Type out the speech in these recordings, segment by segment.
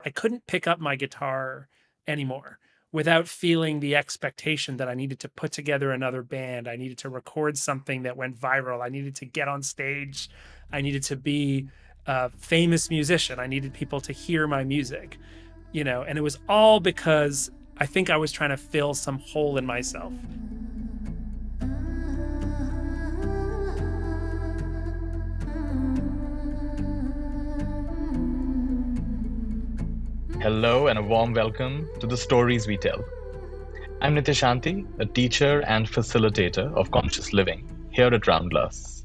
I couldn't pick up my guitar anymore without feeling the expectation that I needed to put together another band. I needed to record something that went viral. I needed to get on stage. I needed to be a famous musician. I needed people to hear my music, and it was all because I think I was trying to fill some hole in myself. Hello and a warm welcome to the Stories We Tell. I'm Nithya Shanti, a teacher and facilitator of conscious living here at Roundglass.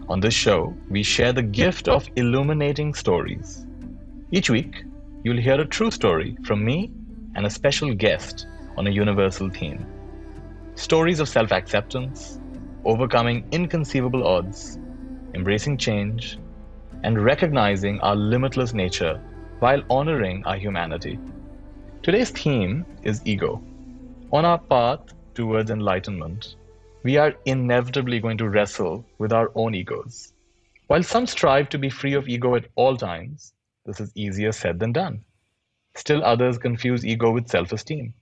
On this show, we share the gift of illuminating stories. Each week, you'll hear a true story from me and a special guest on a universal theme. Stories of self-acceptance, overcoming inconceivable odds, embracing change, and recognizing our limitless nature while honoring our humanity. Today's theme is ego. On our path towards enlightenment, we are inevitably going to wrestle with our own egos. While some strive to be free of ego at all times, this is easier said than done. Still others confuse ego with self-esteem.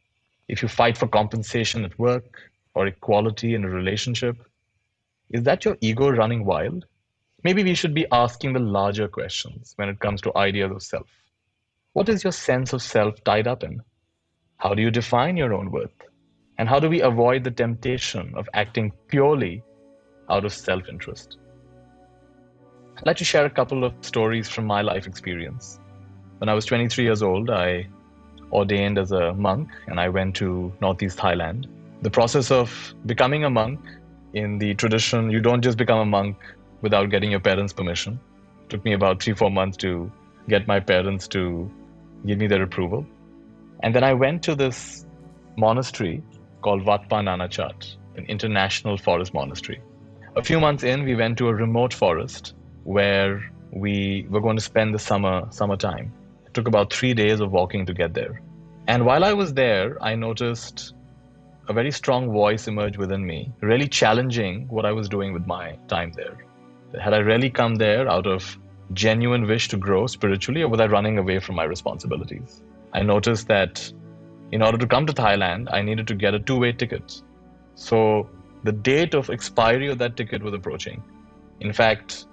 If you fight for compensation at work or equality in a relationship, is that your ego running wild? Maybe we should be asking the larger questions when it comes to ideas of self. What is your sense of self tied up in? How do you define your own worth? And how do we avoid the temptation of acting purely out of self-interest? I'd like to share a couple of stories from my life experience. When I was 23 years old, I ordained as a monk and I went to Northeast Thailand. The process of becoming a monk in the tradition, you don't just become a monk without getting your parents' permission. It took me about 3-4 months to get my parents to give me their approval. And then I went to this monastery called Wat Pa Nanachat, an international forest monastery. A few months in, we went to a remote forest where we were going to spend the summertime. It took about 3 days of walking to get there. And while I was there, I noticed a very strong voice emerge within me, really challenging what I was doing with my time there. Had I really come there out of genuine wish to grow spiritually, or was I running away from my responsibilities? I noticed that in order to come to Thailand, I needed to get a two-way ticket. So the date of expiry of that ticket was approaching. In fact,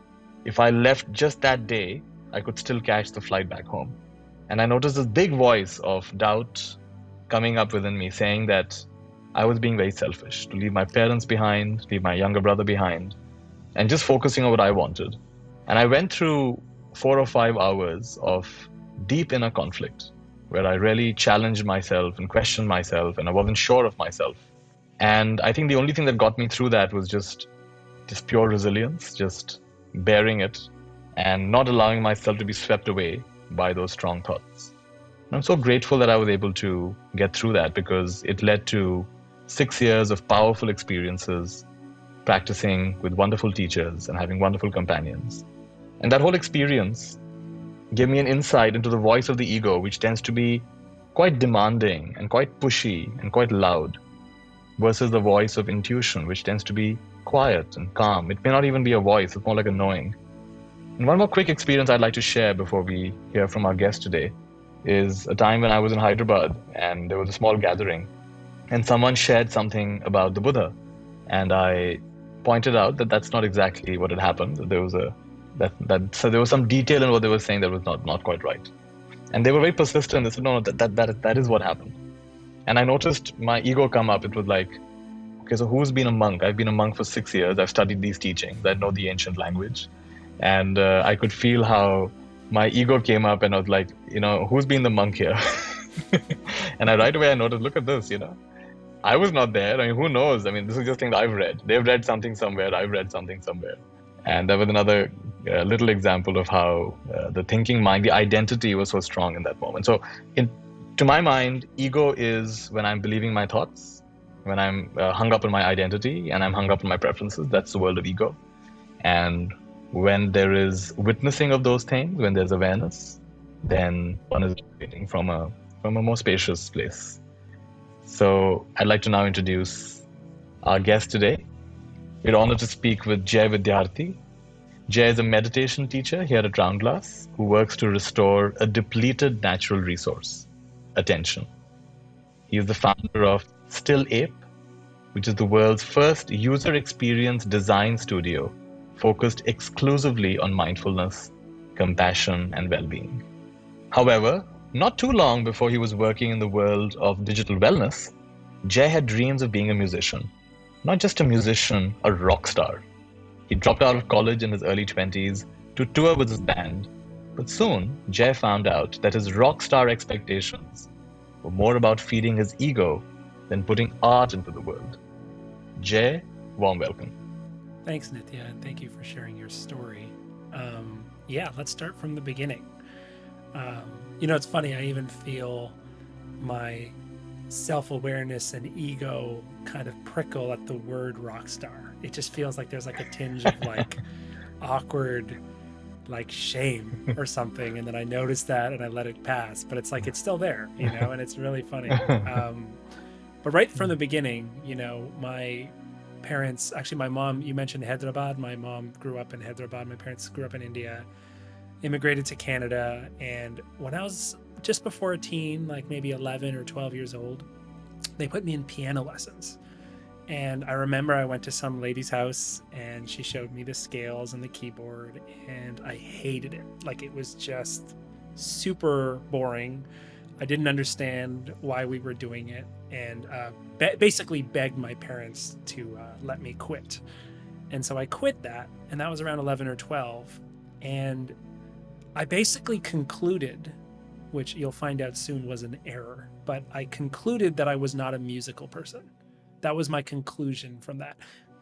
if I left just that day, I could still catch the flight back home. And I noticed this big voice of doubt coming up within me saying that I was being very selfish, to leave my parents behind, leave my younger brother behind, and just focusing on what I wanted. And I went through 4 or 5 hours of deep inner conflict where I really challenged myself and questioned myself, and I wasn't sure of myself. And I think the only thing that got me through that was just pure resilience, just bearing it and not allowing myself to be swept away by those strong thoughts. And I'm so grateful that I was able to get through that, because it led to 6 years of powerful experiences, practicing with wonderful teachers and having wonderful companions. And that whole experience gave me an insight into the voice of the ego, which tends to be quite demanding and quite pushy and quite loud, versus the voice of intuition, which tends to be quiet and calm. It may not even be a voice, it's more like a knowing. And one more quick experience I'd like to share before we hear from our guest today is a time when I was in Hyderabad and there was a small gathering and someone shared something about the Buddha. And I pointed out that that's not exactly what had happened. There was so there was some detail in what they were saying that was not quite right. And they were very persistent. They said, no, that is what happened. And I noticed my ego come up. It was like, okay, so who's been a monk? I've been a monk for 6 years. I've studied these teachings. I know the ancient language. And I could feel how my ego came up and I was like, who's been the monk here? And right away I noticed, look at this, I was not there. I mean, who knows? I mean, this is just things I've read. They've read something somewhere. I've read something somewhere. And that was another little example of how the thinking mind, the identity was so strong in that moment. So to my mind, ego is when I'm believing my thoughts, when I'm hung up on my identity and I'm hung up on my preferences. That's the world of ego. And when there is witnessing of those things, when there's awareness, then one is operating from a more spacious place. So I'd like to now introduce our guest today. We're honored to speak with Jay Vidyarthi. Jay is a meditation teacher here at Round Glass who works to restore a depleted natural resource, attention. He is the founder of Still Ape, which is the world's first user experience design studio focused exclusively on mindfulness, compassion, and well-being. However, not too long before he was working in the world of digital wellness, Jay had dreams of being a musician. Not just a musician, a rock star. He dropped out of college in his early 20s to tour with his band, but soon Jay found out that his rock star expectations were more about feeding his ego than putting art into the world. Jay, warm welcome. Thanks, Nithya, and thank you for sharing your story. Yeah, let's start from the beginning. It's funny, I even feel my self-awareness and ego kind of prickle at the word rock star. It just feels like there's like a tinge of like awkward like shame or something, and then I noticed that and I let it pass, but it's like it's still there, and it's really funny. But right from the beginning, my parents, actually my mom, you mentioned Hyderabad, my mom grew up in Hyderabad, my parents grew up in India, immigrated to Canada, and when I was just before a teen, like maybe 11 or 12 years old, they put me in piano lessons. And I remember I went to some lady's house and she showed me the scales and the keyboard, and I hated it. Like, it was just super boring. I didn't understand why we were doing it, and basically begged my parents to let me quit. And so I quit that, and that was around 11 or 12. And I basically concluded, which you'll find out soon was an error, but I concluded that I was not a musical person. That was my conclusion from that.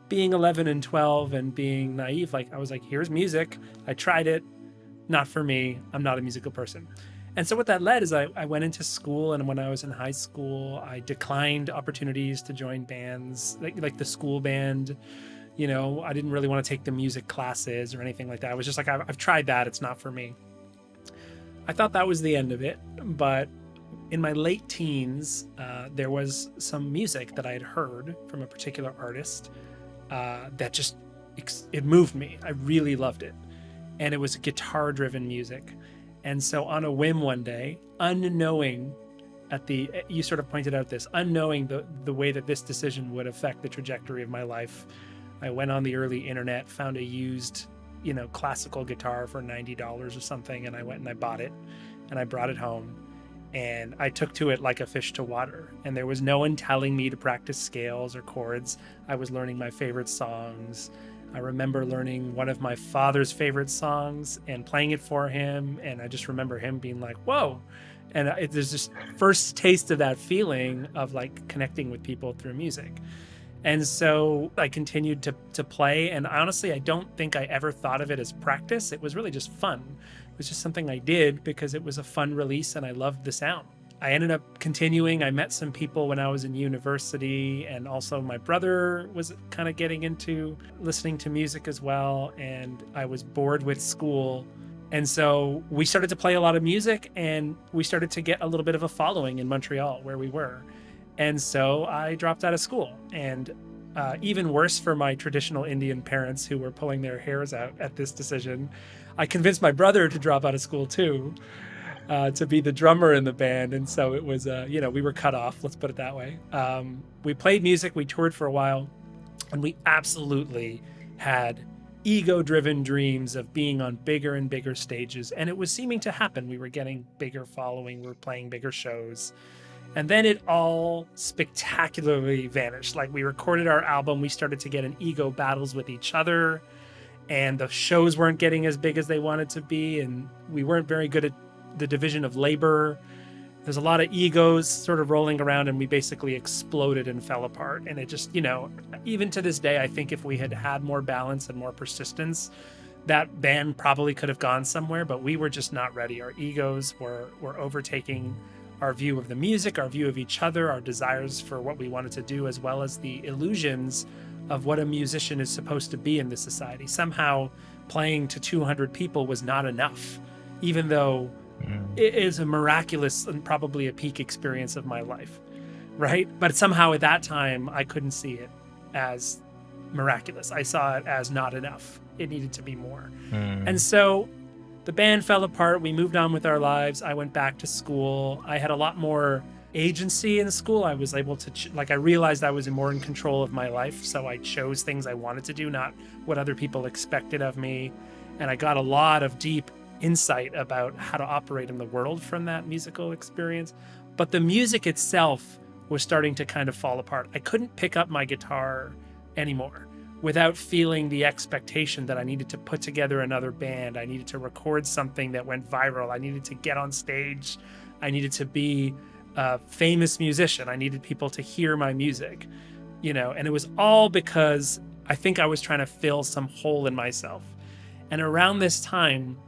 Being 11 and 12 and being naive, like I was like, here's music. I tried it. Not for me. I'm not a musical person. And so what that led is I went into school, and when I was in high school, I declined opportunities to join bands, like the school band. I didn't really want to take the music classes or anything like that. I was just like, I've tried that. It's not for me. I thought that was the end of it, but in my late teens, there was some music that I had heard from a particular artist that just, it moved me. I really loved it. And it was guitar-driven music. And so on a whim one day, unknowing you sort of pointed out this, unknowing the way that this decision would affect the trajectory of my life, I went on the early internet, found a used, classical guitar for $90 or something, and I went and I bought it, and I brought it home. And I took to it like a fish to water. And there was no one telling me to practice scales or chords. I was learning my favorite songs. I remember learning one of my father's favorite songs and playing it for him. And I just remember him being like, whoa. And there's this first taste of that feeling of like connecting with people through music. And so I continued to play. And honestly, I don't think I ever thought of it as practice. It was really just fun. It was just something I did because it was a fun release and I loved the sound. I ended up continuing. I met some people when I was in university, and also my brother was kind of getting into listening to music as well. And I was bored with school. And so we started to play a lot of music, and we started to get a little bit of a following in Montreal where we were. And so I dropped out of school, and even worse for my traditional Indian parents who were pulling their hairs out at this decision, I convinced my brother to drop out of school too, to be the drummer in the band. And so it was, we were cut off, let's put it that way. We played music, we toured for a while, and we absolutely had ego-driven dreams of being on bigger and bigger stages. And it was seeming to happen. We were getting bigger following, we were playing bigger shows. And then it all spectacularly vanished. Like, we recorded our album, we started to get in ego battles with each other, and the shows weren't getting as big as they wanted to be, and we weren't very good at the division of labor. There's a lot of egos sort of rolling around, and we basically exploded and fell apart. And it just, even to this day, I think if we had had more balance and more persistence, that band probably could have gone somewhere, but we were just not ready. Our egos were overtaking our view of the music, our view of each other, our desires for what we wanted to do, as well as the illusions of what a musician is supposed to be in this society. Somehow playing to 200 people was not enough, even though it is a miraculous and probably a peak experience of my life, right? But somehow at that time, I couldn't see it as miraculous. I saw it as not enough. It needed to be more. Mm. And so the band fell apart. We moved on with our lives. I went back to school. I had a lot more agency in school. I was able to, I realized I was more in control of my life. So I chose things I wanted to do, not what other people expected of me. And I got a lot of deep insight about how to operate in the world from that musical experience. But the music itself was starting to kind of fall apart. I couldn't pick up my guitar anymore without feeling the expectation that I needed to put together another band. I needed to record something that went viral. I needed to get on stage. I needed to be a famous musician. I needed people to hear my music, and it was all because I think I was trying to fill some hole in myself. And around this time,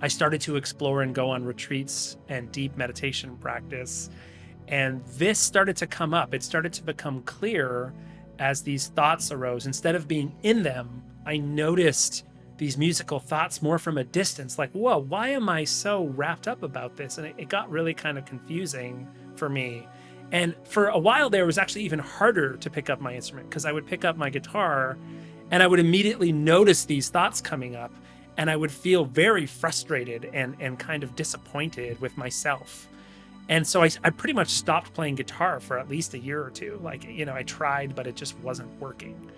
I started to explore and go on retreats and deep meditation practice. And this started to come up. It started to become clearer as these thoughts arose. Instead of being in them, I noticed these musical thoughts more from a distance, like, whoa, why am I so wrapped up about this? And it got really kind of confusing for me. And for a while there, it was actually even harder to pick up my instrument, because I would pick up my guitar and I would immediately notice these thoughts coming up, and I would feel very frustrated and kind of disappointed with myself. And so I pretty much stopped playing guitar for at least a year or two. I tried, but it just wasn't working.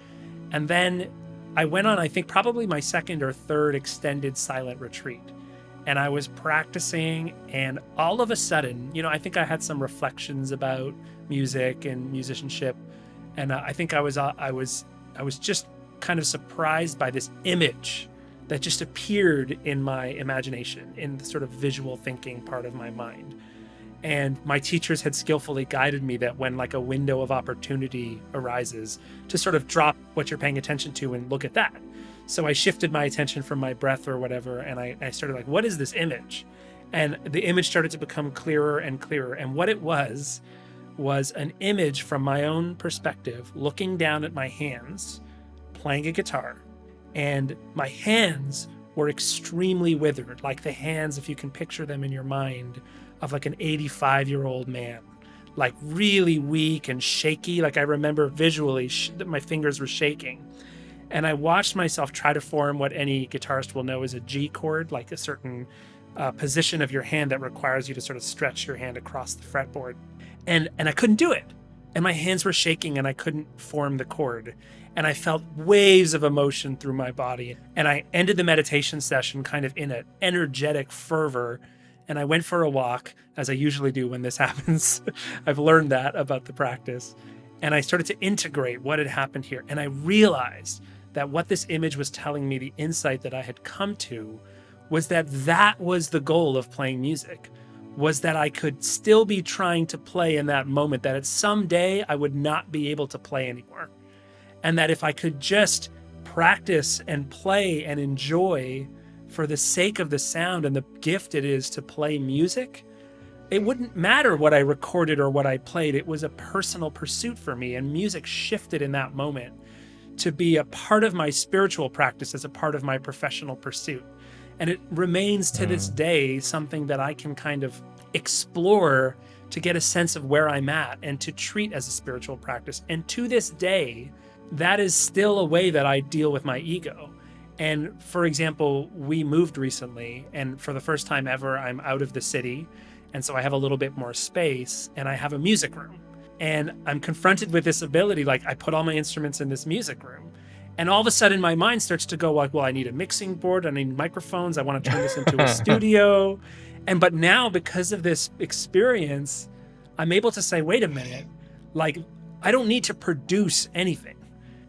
And then I went on, I think, probably my second or third extended silent retreat. And I was practicing, and all of a sudden, I think I had some reflections about music and musicianship. And I think I was just kind of surprised by this image that just appeared in my imagination, in the sort of visual thinking part of my mind. And my teachers had skillfully guided me that when a window of opportunity arises, to sort of drop what you're paying attention to and look at that. So I shifted my attention from my breath or whatever, and I started what is this image? And the image started to become clearer and clearer. And what it was an image from my own perspective, looking down at my hands, playing a guitar. And my hands were extremely withered, like the hands, if you can picture them in your mind, of an 85-year-old man, really weak and shaky. I remember visually that my fingers were shaking. And I watched myself try to form what any guitarist will know is a G chord, like a certain position of your hand that requires you to sort of stretch your hand across the fretboard. And I couldn't do it. And my hands were shaking and I couldn't form the chord. And I felt waves of emotion through my body. And I ended the meditation session kind of in an energetic fervor. And I went for a walk, as I usually do when this happens. I've learned that about the practice. And I started to integrate what had happened here. And I realized that what this image was telling me, the insight that I had come to, was that was the goal of playing music, was that I could still be trying to play in that moment, that at some day I would not be able to play anymore. And that if I could just practice and play and enjoy for the sake of the sound and the gift it is to play music, it wouldn't matter what I recorded or what I played. It was a personal pursuit for me, and music shifted in that moment to be a part of my spiritual practice as a part of my professional pursuit. And it remains to this day something that I can kind of explore to get a sense of where I'm at and to treat as a spiritual practice. And to this day, that is still a way that I deal with my ego. And for example, we moved recently, and for the first time ever, I'm out of the city. And so I have a little bit more space, and I have a music room. And I'm confronted with this ability, I put all my instruments in this music room. And all of a sudden my mind starts to go well, I need a mixing board, I need microphones, I want to turn this into a studio. But now, because of this experience, I'm able to say, wait a minute, I don't need to produce anything.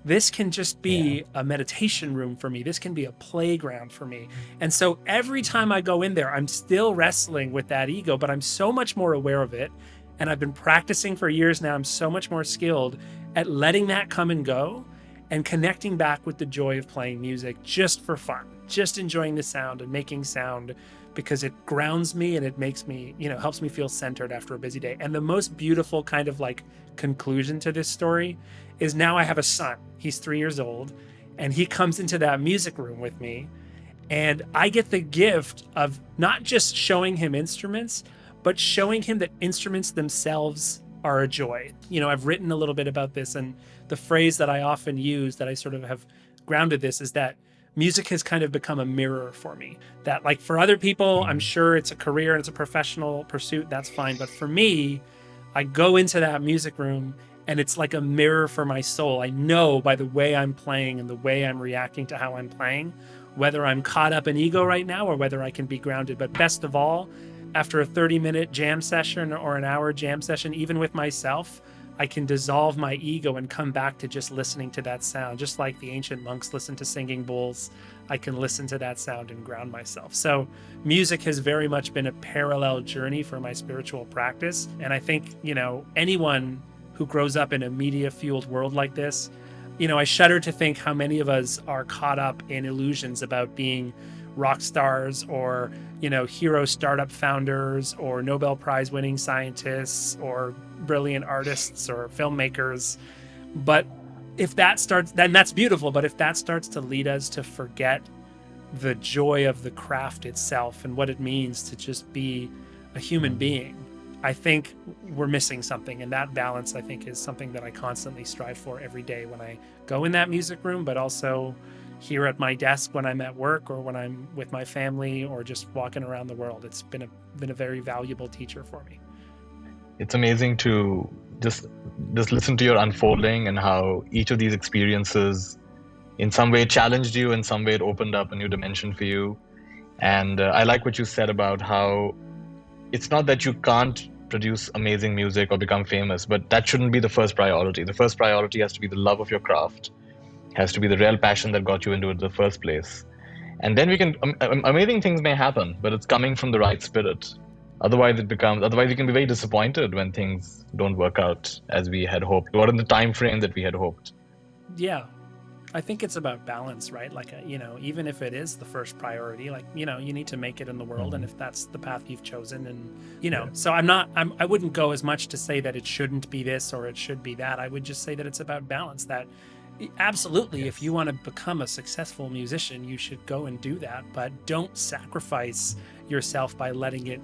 This can just be a meditation room for me. This can be a playground for me. And so every time I go in there, I'm still wrestling with that ego, but I'm so much more aware of it. And I've been practicing for years now. I'm so much more skilled at letting that come and go and connecting back with the joy of playing music just for fun, just enjoying the sound and making sound, because it grounds me and it makes me, helps me feel centered after a busy day. And the most beautiful kind of conclusion to this story is now I have a son. He's 3 years old, and he comes into that music room with me, and I get the gift of not just showing him instruments, but showing him that instruments themselves are a joy. I've written a little bit about this, and the phrase that I often use, that I sort of have grounded this, is that music has kind of become a mirror for me. That, like, for other people, I'm sure it's a career and it's a professional pursuit, that's fine. But for me, I go into that music room and it's like a mirror for my soul. I know by the way I'm playing and the way I'm reacting to how I'm playing, whether I'm caught up in ego right now or whether I can be grounded. But best of all, after a 30-minute jam session or an hour jam session, even with myself, I can dissolve my ego and come back to just listening to that sound. Just like the ancient monks listened to singing bowls, I can listen to that sound and ground myself. So music has very much been a parallel journey for my spiritual practice. And I think, anyone who grows up in a media-fueled world like this, I shudder to think how many of us are caught up in illusions about being rock stars or, hero startup founders or Nobel Prize winning scientists or brilliant artists or filmmakers. But if that starts, then that's beautiful. But if that starts to lead us to forget the joy of the craft itself and what it means to just be a human being, I think we're missing something. And that balance, I think, is something that I constantly strive for every day when I go in that music room, but also here at my desk when I'm at work or when I'm with my family or just walking around the world. It's been a very valuable teacher for me. It's amazing to just listen to your unfolding and how each of these experiences in some way challenged you, in some way it opened up a new dimension for you. And I like what you said about how it's not that you can't produce amazing music or become famous, but that shouldn't be the first priority. The first priority has to be the love of your craft, has to be the real passion that got you into it in the first place. And then amazing things may happen, but it's coming from the right spirit. Otherwise you can be very disappointed when things don't work out as we had hoped or in the time frame that we had hoped. Yeah. I think it's about balance, right? Like, even if it is the first priority, like, you need to make it in the world. And if that's the path you've chosen and, so I wouldn't go as much to say that it shouldn't be this or it should be that. I would just say that it's about balance, that absolutely, if you want to become a successful musician, you should go and do that, but don't sacrifice yourself by letting it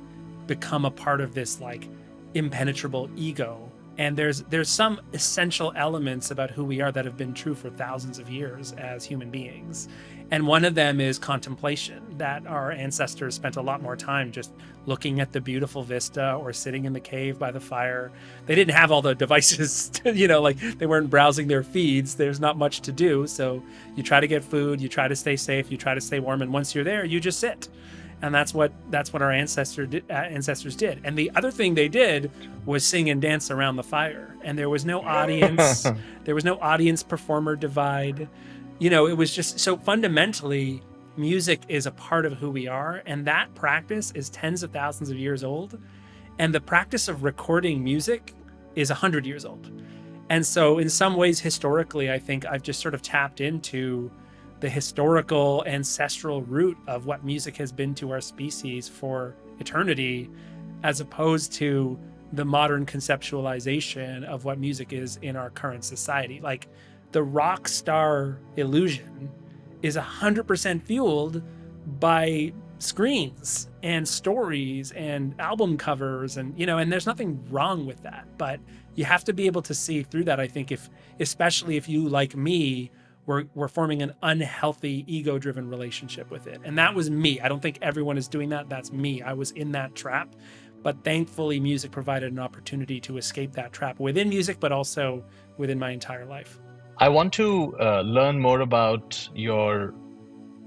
become a part of this like impenetrable ego. And there's some essential elements about who we are that have been true for thousands of years as human beings. And one of them is contemplation, that our ancestors spent a lot more time just looking at the beautiful vista or sitting in the cave by the fire. They didn't have all the devices, like they weren't browsing their feeds. There's not much to do. So you try to get food, you try to stay safe, you try to stay warm. And once you're there, you just sit. And that's what our ancestors did. And the other thing they did was sing and dance around the fire. And there was no audience. There was no audience performer divide. It was just so fundamentally, music is a part of who we are. And that practice is tens of thousands of years old. And the practice of recording music is 100 years old. And so in some ways, historically, I think I've just sort of tapped into the historical ancestral root of what music has been to our species for eternity, as opposed to the modern conceptualization of what music is in our current society. Like the rock star illusion is 100% fueled by screens and stories and album covers and there's nothing wrong with that, but you have to be able to see through that. I think especially if you, like me, we're forming an unhealthy ego-driven relationship with it. And that was me. I don't think everyone is doing that. That's me. I was in that trap. But thankfully, music provided an opportunity to escape that trap within music, but also within my entire life. I want to learn more about your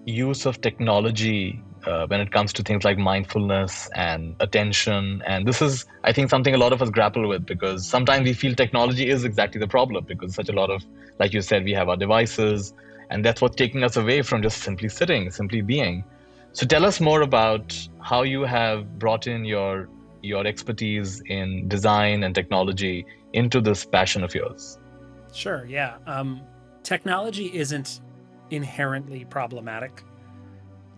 use of technology when it comes to things like mindfulness and attention. And this is, I think, something a lot of us grapple with, because sometimes we feel technology is exactly the problem, because such a lot of, like you said, we have our devices, and that's what's taking us away from just simply sitting, simply being. So tell us more about how you have brought in your expertise in design and technology into this passion of yours. Sure, yeah. Technology isn't inherently problematic.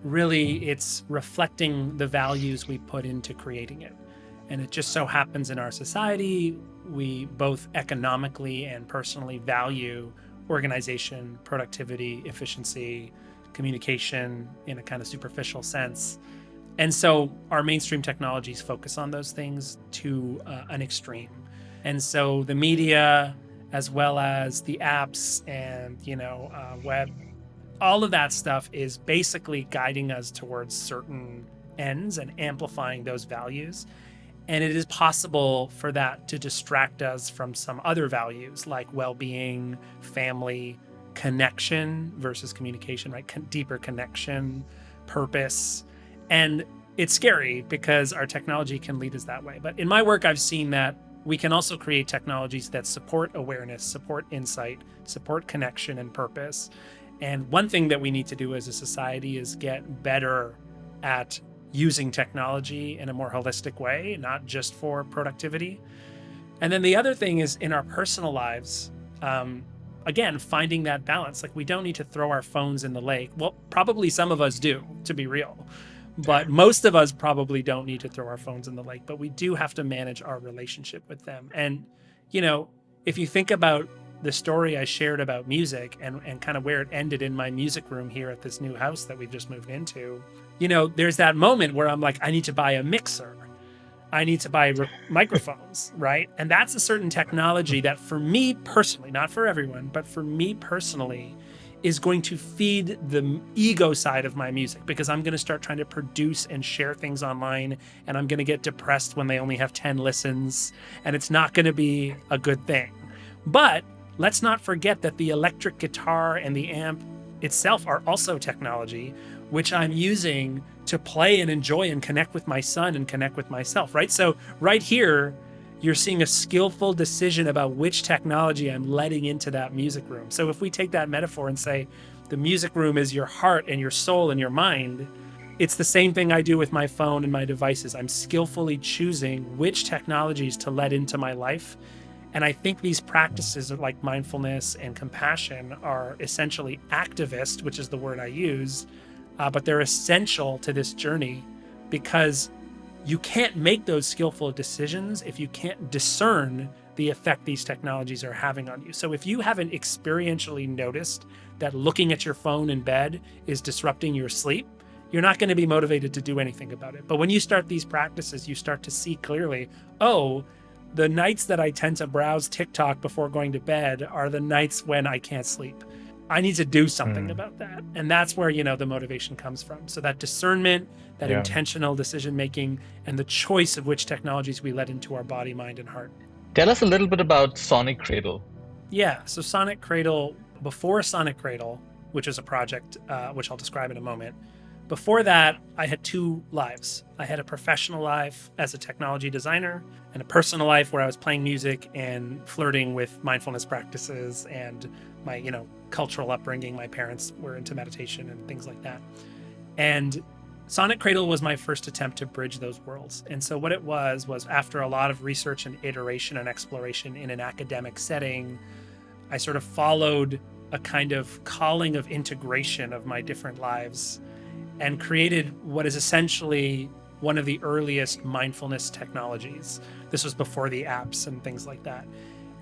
Really, it's reflecting the values we put into creating it. And it just so happens in our society, we both economically and personally value organization, productivity, efficiency, communication in a kind of superficial sense. And so our mainstream technologies focus on those things to an extreme. And so the media, as well as the apps and, web, all of that stuff is basically guiding us towards certain ends and amplifying those values. And it is possible for that to distract us from some other values like well-being, family, connection versus communication, right? Deeper connection, purpose. And it's scary because our technology can lead us that way. But in my work, I've seen that we can also create technologies that support awareness, support insight, support connection and purpose. And one thing that we need to do as a society is get better at using technology in a more holistic way, not just for productivity. And then the other thing is in our personal lives, again, finding that balance. Like, we don't need to throw our phones in the lake. Well, probably some of us do, to be real. But most of us probably don't need to throw our phones in the lake, but we do have to manage our relationship with them. And, if you think about the story I shared about music and kind of where it ended in my music room here at this new house that we've just moved into, there's that moment where I'm like, I need to buy a mixer. I need to buy microphones, right? And that's a certain technology that for me personally, not for everyone, but for me personally, is going to feed the ego side of my music, because I'm going to start trying to produce and share things online, and I'm going to get depressed when they only have 10 listens, and it's not going to be a good thing. But let's not forget that the electric guitar and the amp itself are also technology, which I'm using to play and enjoy and connect with my son and connect with myself, right? So right here, you're seeing a skillful decision about which technology I'm letting into that music room. So if we take that metaphor and say the music room is your heart and your soul and your mind, it's the same thing I do with my phone and my devices. I'm skillfully choosing which technologies to let into my life. And I think these practices like mindfulness and compassion are essentially activist, which is the word I use, but they're essential to this journey, because you can't make those skillful decisions if you can't discern the effect these technologies are having on you. So if you haven't experientially noticed that looking at your phone in bed is disrupting your sleep, you're not going to be motivated to do anything about it. But when you start these practices, you start to see clearly, oh, the nights that I tend to browse TikTok before going to bed are the nights when I can't sleep. I need to do something about that. And that's where, the motivation comes from. So that discernment, that intentional decision-making, and the choice of which technologies we let into our body, mind, and heart. Tell us a little bit about Sonic Cradle. Yeah, so Sonic Cradle, before Sonic Cradle, which is a project which I'll describe in a moment, before that, I had two lives. I had a professional life as a technology designer and a personal life where I was playing music and flirting with mindfulness practices and my, cultural upbringing. My parents were into meditation and things like that. And Sonic Cradle was my first attempt to bridge those worlds. And so what it was after a lot of research and iteration and exploration in an academic setting, I sort of followed a kind of calling of integration of my different lives and created what is essentially one of the earliest mindfulness technologies. This was before the apps and things like that.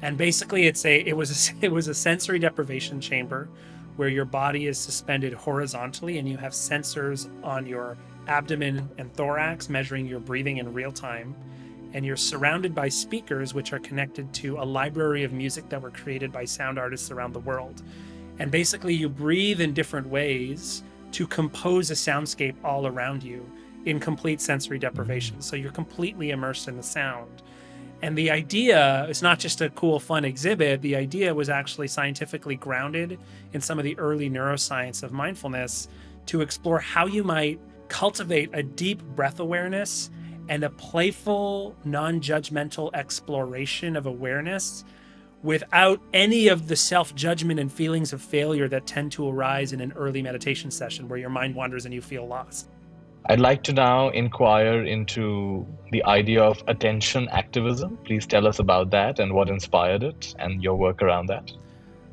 And basically it was a sensory deprivation chamber where your body is suspended horizontally and you have sensors on your abdomen and thorax measuring your breathing in real time. And you're surrounded by speakers which are connected to a library of music that were created by sound artists around the world. And basically you breathe in different ways to compose a soundscape all around you in complete sensory deprivation. So you're completely immersed in the sound. And the idea is not just a cool, fun exhibit. The idea was actually scientifically grounded in some of the early neuroscience of mindfulness to explore how you might cultivate a deep breath awareness and a playful, non-judgmental exploration of awareness without any of the self-judgment and feelings of failure that tend to arise in an early meditation session where your mind wanders and you feel lost. I'd like to now inquire into the idea of attention activism. Please tell us about that and what inspired it and your work around that.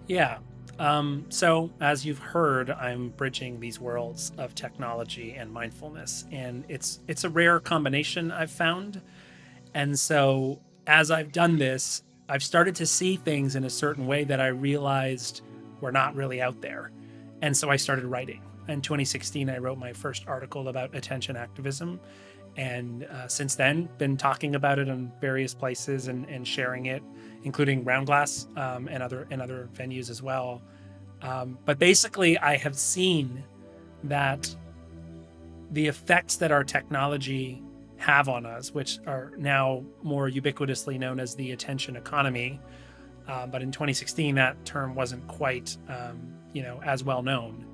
Yeah. So as you've heard, I'm bridging these worlds of technology and mindfulness, and it's a rare combination I've found. And so as I've done this, I've started to see things in a certain way that I realized were not really out there. And so I started writing. In 2016, I wrote my first article about attention activism. And since then, been talking about it in various places and sharing it, including Round Glass and other venues as well. But basically, I have seen that the effects that our technology have on us, which are now more ubiquitously known as the attention economy, but in 2016 that term wasn't quite as well known.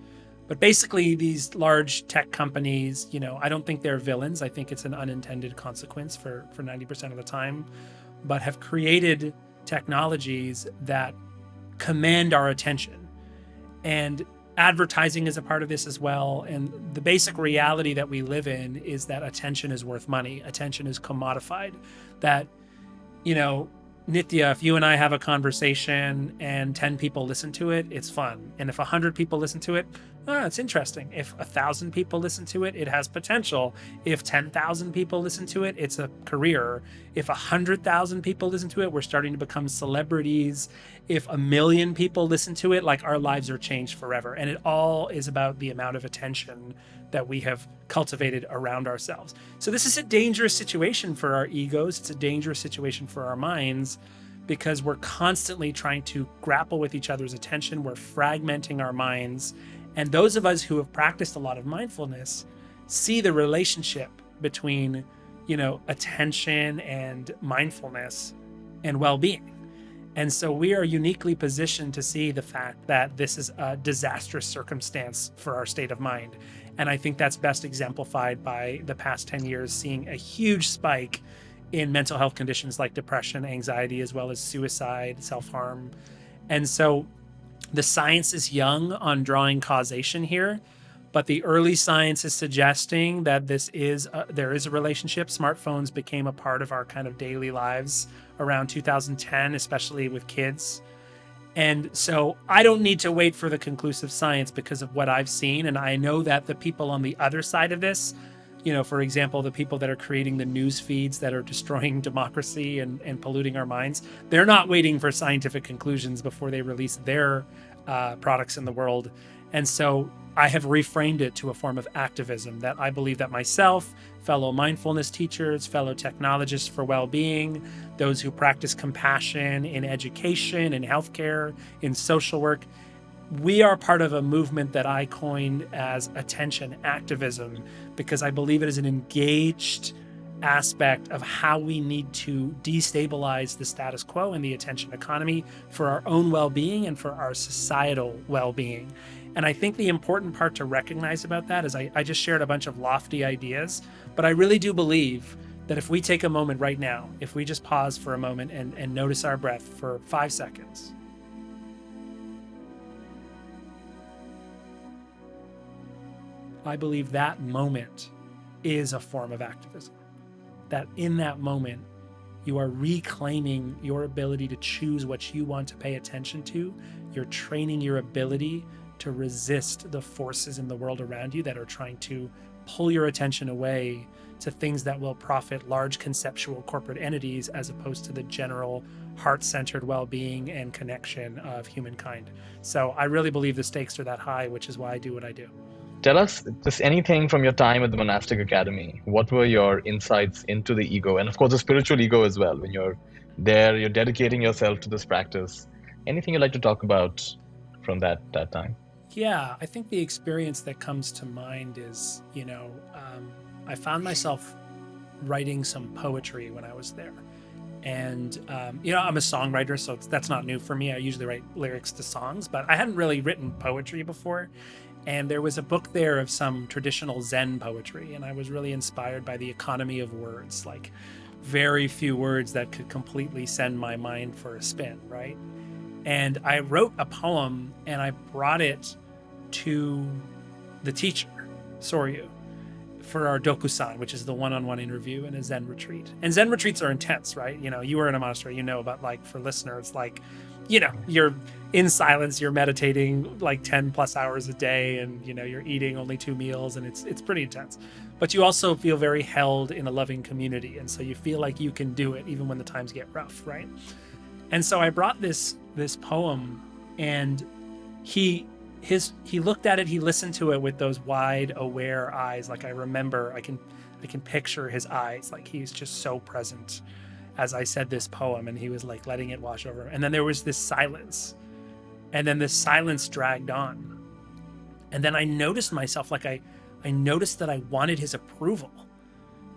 But basically, these large tech companies, I don't think they're villains. I think it's an unintended consequence for 90% of the time, but have created technologies that command our attention. And advertising is a part of this as well. And the basic reality that we live in is that attention is worth money. Attention is commodified. That, Nithya, if you and I have a conversation and 10 people listen to it, it's fun. And if 100 people listen to it, it's interesting. If 1,000 people listen to it, it has potential. If 10,000 people listen to it, it's a career. If 100,000 people listen to it, we're starting to become celebrities. If 1,000,000 people listen to it, like, our lives are changed forever. And it all is about the amount of attention that we have cultivated around ourselves. So this is a dangerous situation for our egos. It's a dangerous situation for our minds, because we're constantly trying to grapple with each other's attention. We're fragmenting our minds. And those of us who have practiced a lot of mindfulness see the relationship between, attention and mindfulness and well-being. And so we are uniquely positioned to see the fact that this is a disastrous circumstance for our state of mind. And I think that's best exemplified by the past 10 years, seeing a huge spike in mental health conditions like depression, anxiety, as well as suicide, self-harm. And so the science is young on drawing causation here, but the early science is suggesting that there is a relationship. Smartphones became a part of our kind of daily lives around 2010, especially with kids. And so I don't need to wait for the conclusive science because of what I've seen. And I know that the people on the other side of this, for example, the people that are creating the news feeds that are destroying democracy and polluting our minds, they're not waiting for scientific conclusions before they release their products in the world. And so I have reframed it to a form of activism, that I believe that myself, fellow mindfulness teachers, fellow technologists for well-being, those who practice compassion in education, in healthcare, in social work, we are part of a movement that I coined as attention activism, because I believe it is an engaged aspect of how we need to destabilize the status quo in the attention economy for our own well-being and for our societal well-being. And I think the important part to recognize about that is I just shared a bunch of lofty ideas, but I really do believe that if we take a moment right now, if we just pause for a moment and notice our breath for 5 seconds, I believe that moment is a form of activism. That in that moment, you are reclaiming your ability to choose what you want to pay attention to. You're training your ability to resist the forces in the world around you that are trying to pull your attention away to things that will profit large conceptual corporate entities, as opposed to the general heart-centered well-being and connection of humankind. So I really believe the stakes are that high, which is why I do what I do. Tell us just anything from your time at the monastic academy. What were your insights into the ego, and of course the spiritual ego as well? When you're there, you're dedicating yourself to this practice. Anything you'd like to talk about from that time? Yeah, I think the experience that comes to mind is, I found myself writing some poetry when I was there. And, I'm a songwriter, so that's not new for me. I usually write lyrics to songs, but I hadn't really written poetry before. And there was a book there of some traditional Zen poetry, and I was really inspired by the economy of words, like very few words that could completely send my mind for a spin, right? And I wrote a poem and I brought it to the teacher, Soryu, for our dokusan, which is the one-on-one interview in a Zen retreat. And Zen retreats are intense, right? You were in a monastery, but like for listeners, like, you're in silence, you're meditating like 10 plus hours a day, and you're eating only 2 meals, and it's pretty intense. But you also feel very held in a loving community, and so you feel like you can do it even when the times get rough, right? And so I brought this poem, and he looked at it, he listened to it with those wide, aware eyes. Like I I can picture his eyes. Like he's just so present as I said this poem, and he was like letting it wash over him. And then there was this silence, and then this silence dragged on. And then I noticed myself, like I noticed that I wanted his approval.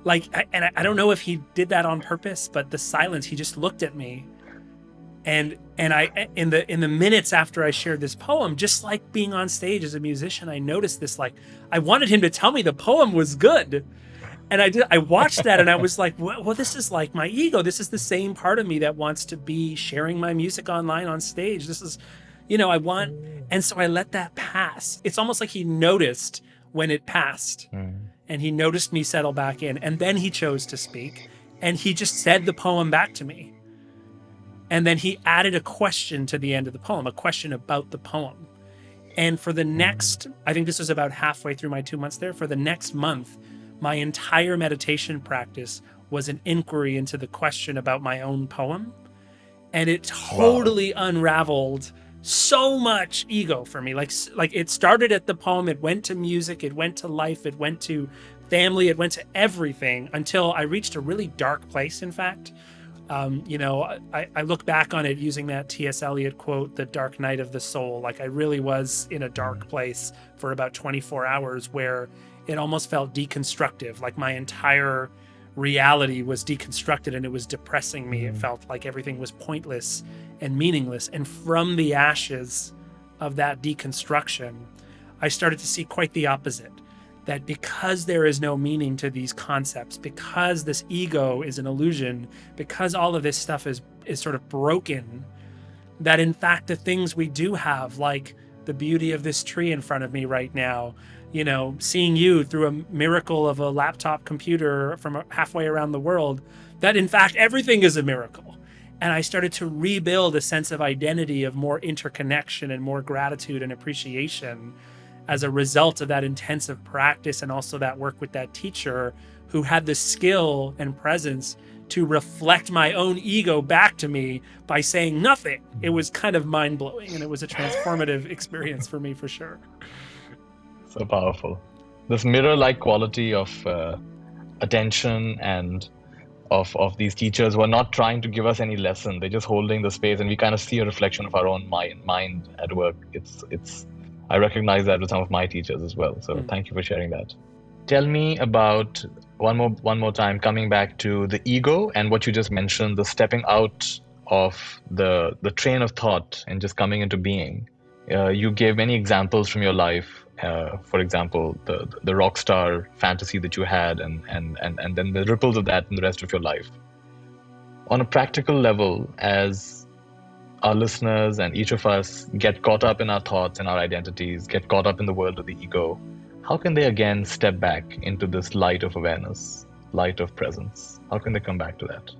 Like, I don't know if he did that on purpose, but the silence, he just looked at me. And I, in the minutes after I shared this poem, just like being on stage as a musician, I noticed this, like, I wanted him to tell me the poem was good. And I watched that and I was like, well, this is like my ego. This is the same part of me that wants to be sharing my music online on stage. This is, and so I let that pass. It's almost like he noticed when it passed, and he noticed me settle back in, and then he chose to speak, and he just said the poem back to me. And then he added a question to the end of the poem, a question about the poem. And for the next, I think this was about halfway through my 2 months there, for the next month, my entire meditation practice was an inquiry into the question about my own poem. And it totally unraveled so much ego for me. Like it started at the poem, it went to music, it went to life, it went to family, it went to everything, until I reached a really dark place, in fact. I look back on it using that T.S. Eliot quote, "The dark night of the soul." Like I really was in a dark place for about 24 hours where it almost felt deconstructive. Like my entire reality was deconstructed and it was depressing me. It felt like everything was pointless and meaningless. And from the ashes of that deconstruction, I started to see quite the opposite. That because there is no meaning to these concepts, because this ego is an illusion, because all of this stuff is sort of broken, that in fact the things we do have, like the beauty of this tree in front of me right now, seeing you through a miracle of a laptop computer from halfway around the world, that in fact everything is a miracle. And I started to rebuild a sense of identity, of more interconnection and more gratitude and appreciation as a result of that intensive practice, and also that work with that teacher who had the skill and presence to reflect my own ego back to me by saying nothing. It was kind of mind-blowing, and it was a transformative experience for me, for sure. So powerful. This mirror-like quality of attention and of these teachers who are not trying to give us any lesson. They're just holding the space, and we kind of see a reflection of our own mind at work. I recognize that with some of my teachers as well. So thank you for sharing that. Tell me about one more time, coming back to the ego and what you just mentioned, the stepping out of the train of thought and just coming into being. You gave many examples from your life. For example, the rock star fantasy that you had, and then the ripples of that in the rest of your life. On a practical level, as our listeners and each of us get caught up in our thoughts and our identities, get caught up in the world of the ego, how can they again step back into this light of awareness, light of presence? How can they come back to that?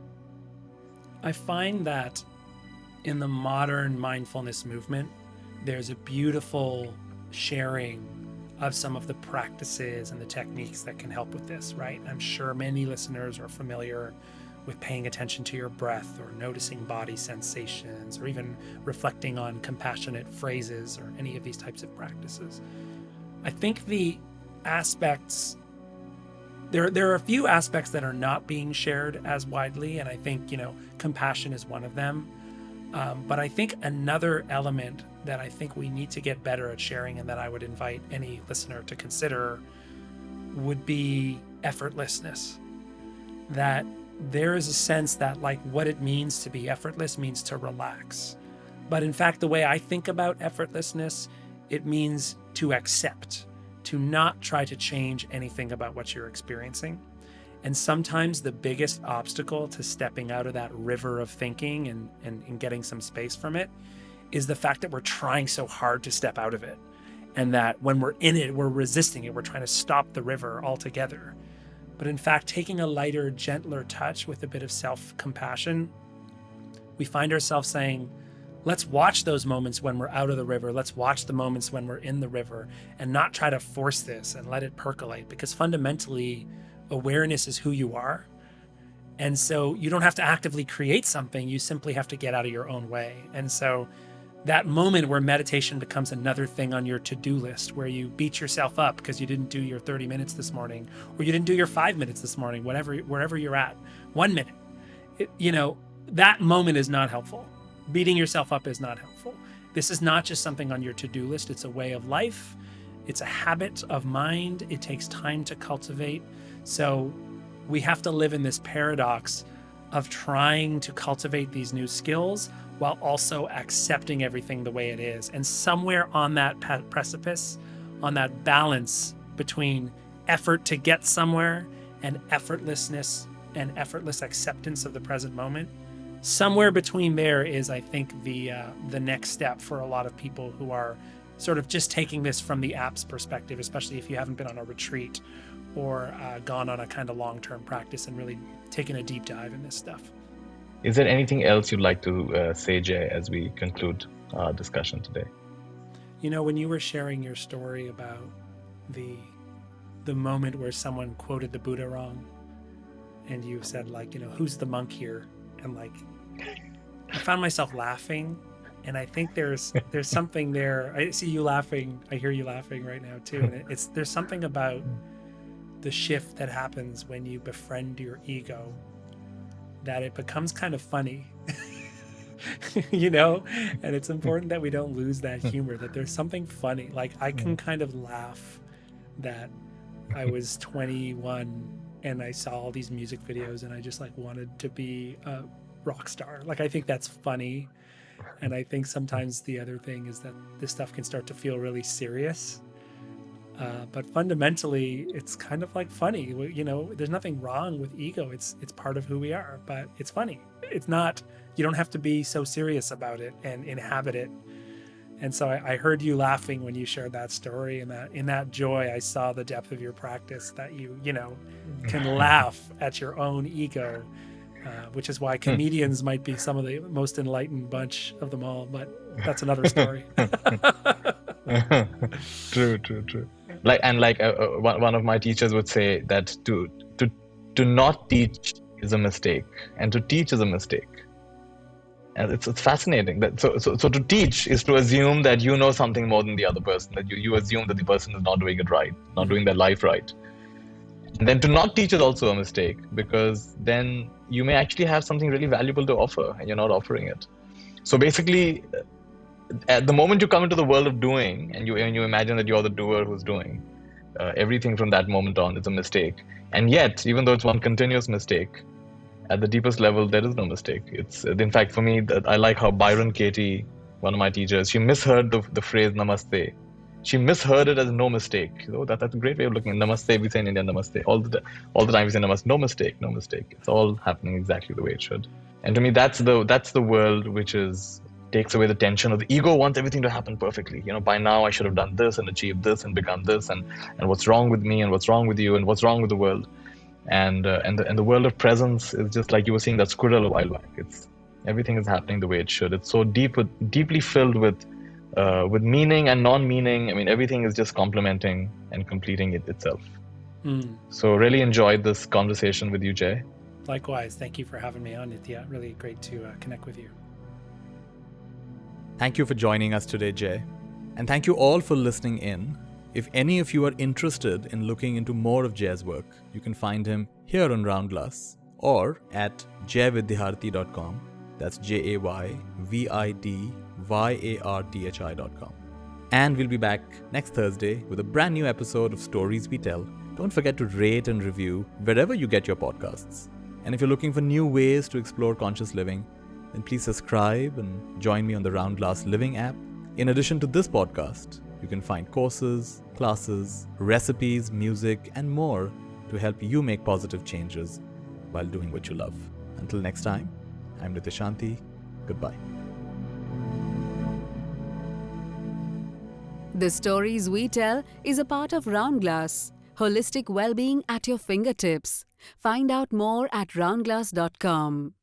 I find that in the modern mindfulness movement, there's a beautiful sharing of some of the practices and the techniques that can help with this, right? I'm sure many listeners are familiar with paying attention to your breath, or noticing body sensations, or even reflecting on compassionate phrases, or any of these types of practices. I think the aspects, there are a few aspects that are not being shared as widely, and I think, compassion is one of them. But I think another element that I think we need to get better at sharing, and that I would invite any listener to consider, would be effortlessness. That there is a sense that, like, what it means to be effortless means to relax. But in fact, the way I think about effortlessness, it means to accept, to not try to change anything about what you're experiencing. And sometimes the biggest obstacle to stepping out of that river of thinking and getting some space from it is the fact that we're trying so hard to step out of it. And that when we're in it, we're resisting it. We're trying to stop the river altogether. But in fact, taking a lighter, gentler touch with a bit of self-compassion, we find ourselves saying, let's watch those moments when we're out of the river. Let's watch the moments when we're in the river, and not try to force this and let it percolate, because fundamentally, awareness is who you are. And so you don't have to actively create something. You simply have to get out of your own way. And so that moment where meditation becomes another thing on your to-do list, where you beat yourself up because you didn't do your 30 minutes this morning, or you didn't do your 5 minutes this morning, wherever you're at, 1 minute. That moment is not helpful. Beating yourself up is not helpful. This is not just something on your to-do list. It's a way of life. It's a habit of mind. It takes time to cultivate. So we have to live in this paradox of trying to cultivate these new skills while also accepting everything the way it is. And somewhere on that precipice, on that balance between effort to get somewhere and effortlessness and effortless acceptance of the present moment, somewhere between there is, I think, the next step for a lot of people who are sort of just taking this from the app's perspective, especially if you haven't been on a retreat or gone on a kind of long-term practice and really taken a deep dive in this stuff. Is there anything else you'd like to say, Jay, as we conclude our discussion today? When you were sharing your story about the moment where someone quoted the Buddha wrong, and you said, who's the monk here? And I found myself laughing, and I think there's something there. I see you laughing. I hear you laughing right now too. And there's something about the shift that happens when you befriend your ego, that it becomes kind of funny, and it's important that we don't lose that humor, that there's something funny. I can kind of laugh that I was 21 and I saw all these music videos and I just wanted to be a rock star. I think that's funny. And I think sometimes the other thing is that this stuff can start to feel really serious. But fundamentally, it's kind of funny. There's nothing wrong with ego. It's part of who we are, but it's funny. It's not, you don't have to be so serious about it and inhabit it. And so I heard you laughing when you shared that story, and that in that joy, I saw the depth of your practice, that you can laugh at your own ego, which is why comedians might be some of the most enlightened bunch of them all, but that's another story. True. One of my teachers would say that to not teach is a mistake, and to teach is a mistake. And it's fascinating that so to teach is to assume that you know something more than the other person, that you assume that the person is not doing it right, not doing their life right. And then to not teach is also a mistake, because then you may actually have something really valuable to offer and you're not offering it. So basically, at the moment you come into the world of doing and you imagine that you're the doer who's doing, everything from that moment on is a mistake. And yet, even though it's one continuous mistake, at the deepest level, there is no mistake. It's, in fact, for me, I like how Byron Katie, one of my teachers, she misheard the phrase namaste. She misheard it as no mistake. That's a great way of looking at namaste. We say in India namaste all the time. We say namaste, no mistake. It's all happening exactly the way it should. And to me, that's the world which takes away the tension of the ego. Wants everything to happen perfectly. By now I should have done this and achieved this and become this, and what's wrong with me and what's wrong with you and what's wrong with the world. And the world of presence is just like you were seeing that squirrel a while back. Everything is happening the way it should. It's so deeply filled with meaning and non-meaning. I mean, everything is just complementing and completing it itself. So really enjoyed this conversation with you, Jay. Likewise. Thank you for having me on, Nithya. Really great to connect with you. Thank you for joining us today, Jay. And thank you all for listening in. If any of you are interested in looking into more of Jay's work, you can find him here on Round Glass or at jayvidyarthi.com. That's JayVidYarthi.com. And we'll be back next Thursday with a brand new episode of Stories We Tell. Don't forget to rate and review wherever you get your podcasts. And if you're looking for new ways to explore conscious living, then please subscribe and join me on the Round Glass Living app. In addition to this podcast, you can find courses, classes, recipes, music, and more to help you make positive changes while doing what you love. Until next time, I'm Nithya Shanti. Goodbye. The Stories We Tell is a part of Round Glass, holistic well-being at your fingertips. Find out more at roundglass.com.